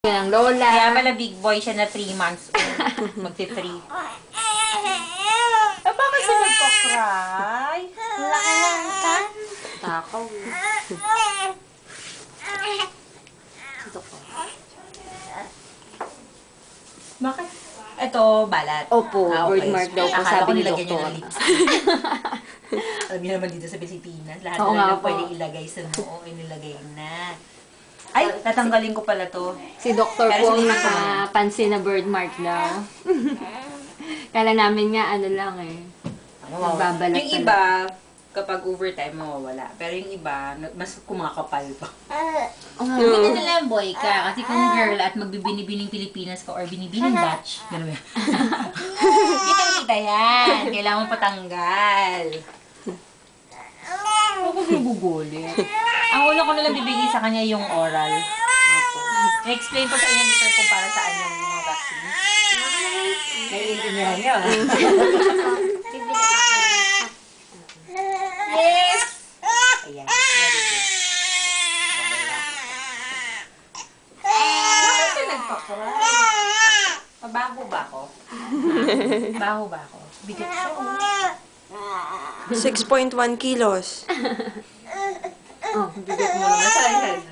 ng lola. Kaya pala big boy siya na 3 months old. Magti-3. Bakit siya nagpa-cry? Laki ng kan. Takaw. Ito po. Bakit? Ito, balat. Opo, birthmark daw po, Akala sabi ko ni nilagyan niya doktor. ng lipstick. Alam niyo naman dito sa Pilipinas, lahat Oo na nga lang po. pwede ilagay sa noo, inilagay na. Ay, tatanggalin ko pala to. Si doktor Pero po ang sinisin ko nakapansin na birthmark daw. Kala namin nga ano lang eh. Nagbabalat Yung iba, kapag overtime, mawawala. Pero yung iba, mas kumakapal pa. Hindi na lang boy ka. Kasi kung girl at magbibinibining Pilipinas ka or binibining Dutch, gano'n yan. Kitang-kita yan. Kailangan mo patanggal. Huwag ko sinubugulit. Ang una ko nalang bibigay sa kanya yung oral. I-explain ko sa inyo ni Sir kung para saan yung mga vaccine. Naiintindihan niyo. Yes! Ayan. Very good. Bakit ka nagpakura? Mabaho ba ako? Baho ba ako? Bigat siya. 6.1 kilos. Oh, Bigat mo naman. Sorry.